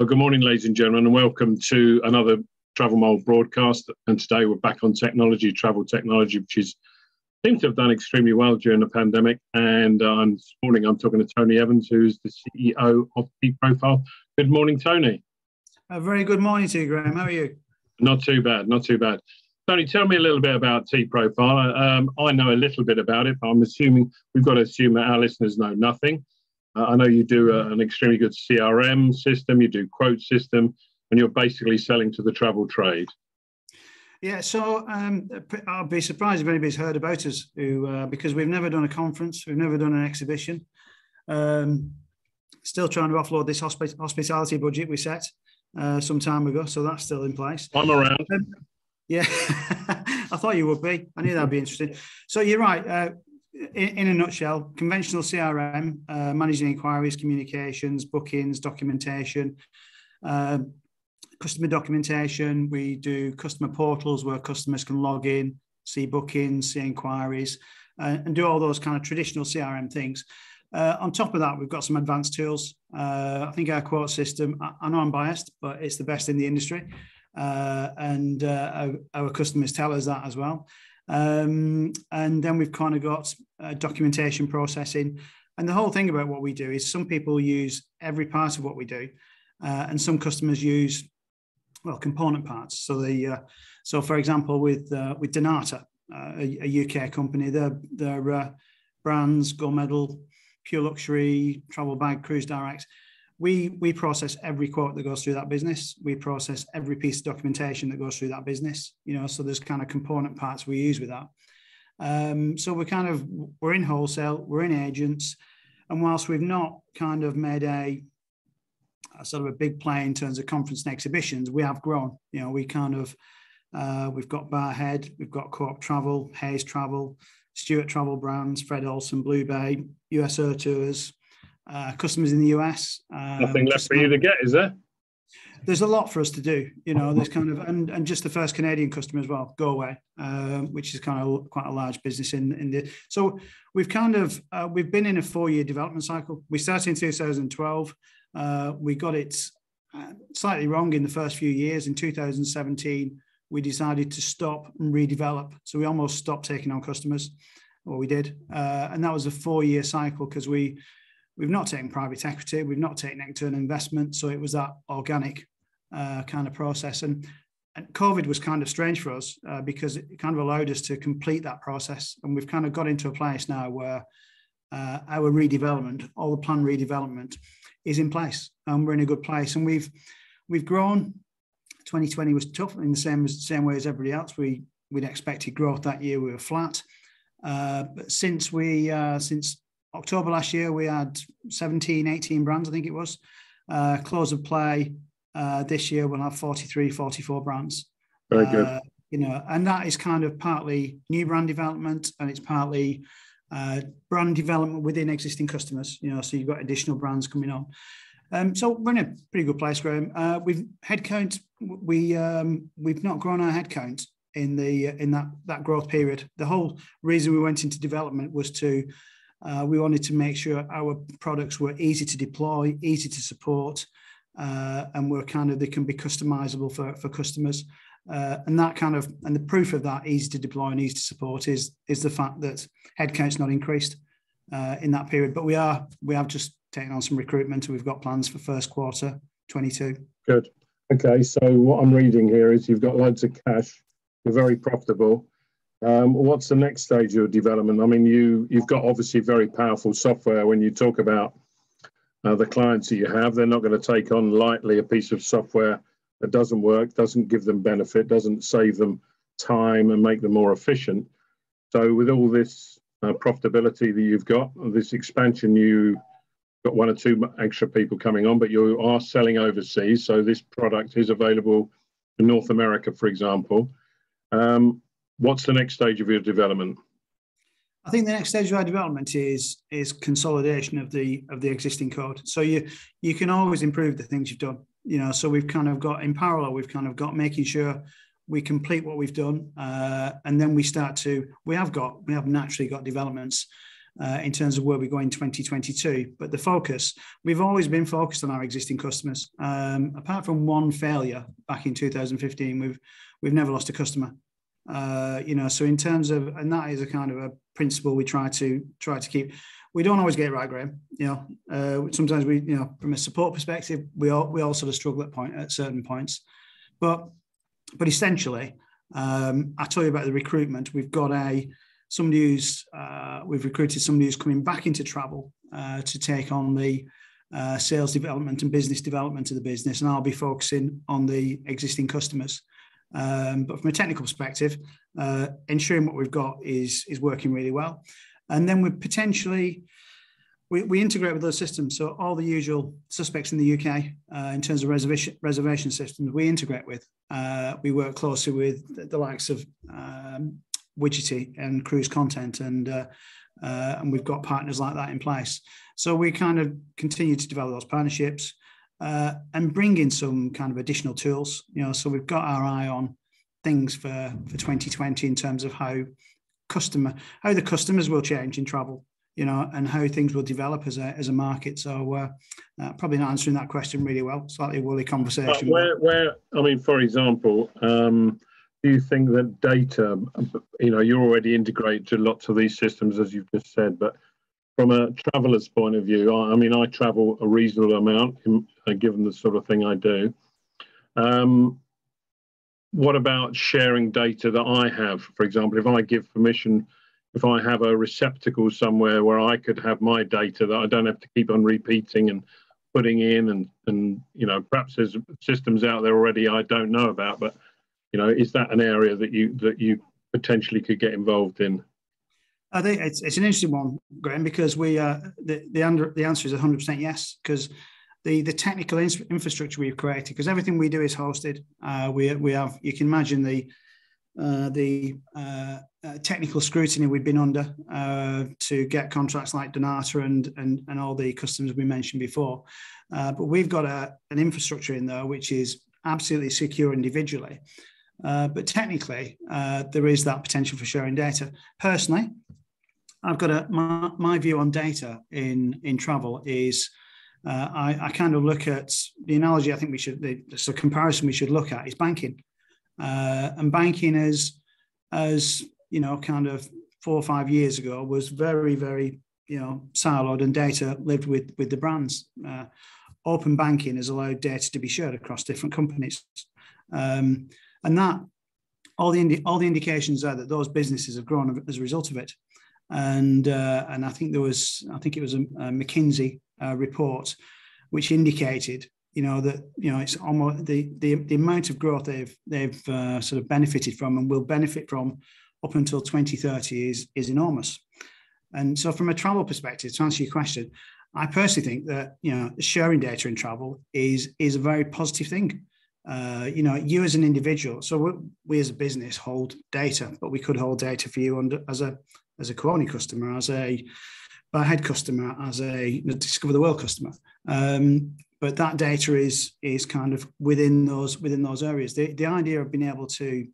Well, good morning, ladies and gentlemen, and welcome to another Travel Mold broadcast. And today we're back on technology, travel technology, which seems to have done extremely well during the pandemic. And this morning I'm talking to Tony Evans, who's the CEO of TProfile. Good morning, Tony. A very good morning to you, Graham. How are you? Not too bad, not too bad. Tony, tell me a little bit about TProfile. I know a little bit about it, but we've got to assume that our listeners know nothing. I know you do an extremely good CRM system, you do quote system, and you're basically selling to the travel trade. Yeah, so I'll be surprised if anybody's heard about us, because we've never done a conference, we've never done an exhibition. Still trying to offload this hospitality budget we set some time ago, so that's still in place. I'm around. Yeah, I thought you would be. I knew that'd be interesting. So you're right. In a nutshell, conventional CRM, managing inquiries, communications, bookings, documentation, customer documentation. We do customer portals where customers can log in, see bookings, see inquiries, and do all those kind of traditional CRM things. On top of that, we've got some advanced tools. I think our quote system, I know I'm biased, but it's the best in the industry. And our customers tell us that as well. And then we've kind of got documentation processing. And the whole thing about what we do is some people use every part of what we do, and some customers use, well, component parts. So for example, with Donata, a UK company, their brands, Gold Medal, Pure Luxury, Travel Bag, Cruise Direct. We process every quote that goes through that business. We process every piece of documentation that goes through that business. So there's kind of component parts we use with that. So we're in wholesale, we're in agents, and whilst we've not kind of made a sort of a big play in terms of conference and exhibitions, we have grown. We kind of we've got Barhead, we've got Co-op Travel, Hayes Travel, Stewart Travel Brands, Fred Olsen, Blue Bay, US Air Tours. Customers in the US. Nothing left for you to get, is there? There's a lot for us to do. There's kind of and just the first Canadian customer as well, Go Away, which is kind of quite a large business in the. So we've we've been in a 4-year development cycle. We started in 2012. We got it slightly wrong in the first few years. In 2017, we decided to stop and redevelop. So we almost stopped taking on customers. Well, we did, and that was a 4-year cycle because we've not taken private equity, we've not taken external investment, so it was that organic kind of process. And COVID was kind of strange for us because it kind of allowed us to complete that process. And we've kind of got into a place now where our redevelopment, all the planned redevelopment, is in place, and we're in a good place. And we've grown. 2020 was tough in the same way as everybody else. We'd expected growth that year. We were flat, but since October last year, we had 17, 18 brands, I think it was. Close of play this year, we'll have 43, 44 brands. Very good. And that is kind of partly new brand development, and it's partly brand development within existing customers. So you've got additional brands coming on. So we're in a pretty good place, Graham. We've headcount. We've not grown our headcount in that growth period. The whole reason we went into development was we wanted to make sure our products were easy to deploy, easy to support, and they can be customizable for customers. And the proof of that easy to deploy and easy to support is the fact that headcount's not increased in that period. But we have just taken on some recruitment, and we've got plans for first quarter 22. Good. Okay, so what I'm reading here is you've got loads of cash, you're very profitable. What's the next stage of your development? I mean, you've got obviously very powerful software. When you talk about the clients that you have, they're not going to take on lightly a piece of software that doesn't work, doesn't give them benefit, doesn't save them time and make them more efficient. So with all this profitability that you've got, this expansion, you've got 1 or 2 extra people coming on, but you are selling overseas. So this product is available in North America, for example. What's the next stage of your development? I think the next stage of our development is consolidation of the existing code. So you can always improve the things you've done. So we've kind of got in parallel. We've kind of got making sure we complete what we've done, and then we have naturally got developments in terms of where we go in 2022. But the focus, we've always been focused on our existing customers. Apart from one failure back in 2015, we've never lost a customer. So in terms of, and that is a kind of a principle we try to keep. We don't always get it right, Graham. Sometimes we, from a support perspective, we all sort of struggle at certain points. But essentially, I told you about the recruitment. We've got we've recruited somebody who's coming back into travel to take on the sales development and business development of the business, and I'll be focusing on the existing customers. But from a technical perspective, ensuring what we've got is working really well. And then we integrate with those systems. So all the usual suspects in the UK in terms of reservation systems, we integrate with. We work closely with the likes of Widgety and Cruise Content, and we've got partners like that in place. So we kind of continue to develop those partnerships and bring in some kind of additional tools. So we've got our eye on things for 2020 in terms of how the customers will change in travel, and how things will develop as a market. So probably not answering that question really well. Slightly woolly conversation. For example, do you think that data, you're already integrated to lots of these systems, as you've just said, but from a traveller's point of view, I travel a reasonable amount, given the sort of thing I do. What about sharing data that I have? For example, if I give permission, if I have a receptacle somewhere where I could have my data that I don't have to keep on repeating and putting in, and perhaps there's systems out there already I don't know about, but is that an area that you potentially could get involved in? I think it's an interesting one, Graham, because the answer is 100% yes, because the technical infrastructure we've created, because everything we do is hosted. We have, you can imagine the technical scrutiny we've been under to get contracts like Donata and all the customers we mentioned before. But we've got an infrastructure in there which is absolutely secure individually. But technically, there is that potential for sharing data. Personally, I've got my view on data in travel is I kind of look at the analogy. I think the comparison we should look at is banking, and banking as kind of 4 or 5 years ago was very, very siloed, and data lived with the brands. Open banking has allowed data to be shared across different companies, and that all the indications are that those businesses have grown as a result of it. And I think it was a McKinsey report which indicated that it's almost the amount of growth they've sort of benefited from and will benefit from up until 2030 is enormous. And so from a travel perspective, to answer your question, I personally think that sharing data in travel is a very positive thing. You as an individual, so we as a business hold data, but we could hold data for you as a Kuoni customer, as a head customer, as a Discover the World customer. But that data is kind of within those areas. The idea of being able to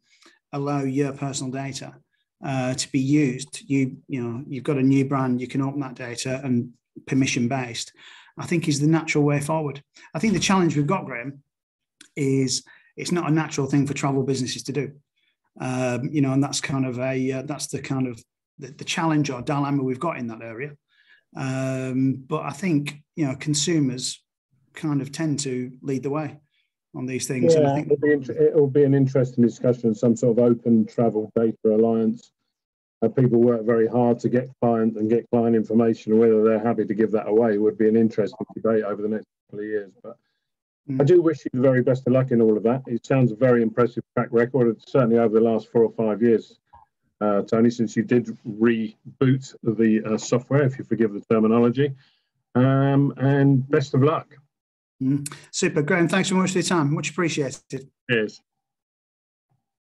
allow your personal data to be used, you've got a new brand, you can open that data and permission based, I think is the natural way forward. I think the challenge we've got, Graham, is it's not a natural thing for travel businesses to do. And that's kind of the challenge or dilemma we've got in that area. But I think consumers kind of tend to lead the way on these things. Yeah, and I think it will be an interesting discussion, some sort of open travel data alliance. People work very hard to get client information, and whether they're happy to give that away would be an interesting debate over the next couple of years. But I do wish you the very best of luck in all of that. It sounds a very impressive track record, certainly over the last 4 or 5 years, Tony, since you did reboot the software, if you forgive the terminology. And best of luck. Super, Graham. Thanks so much for your time. Much appreciated. Cheers.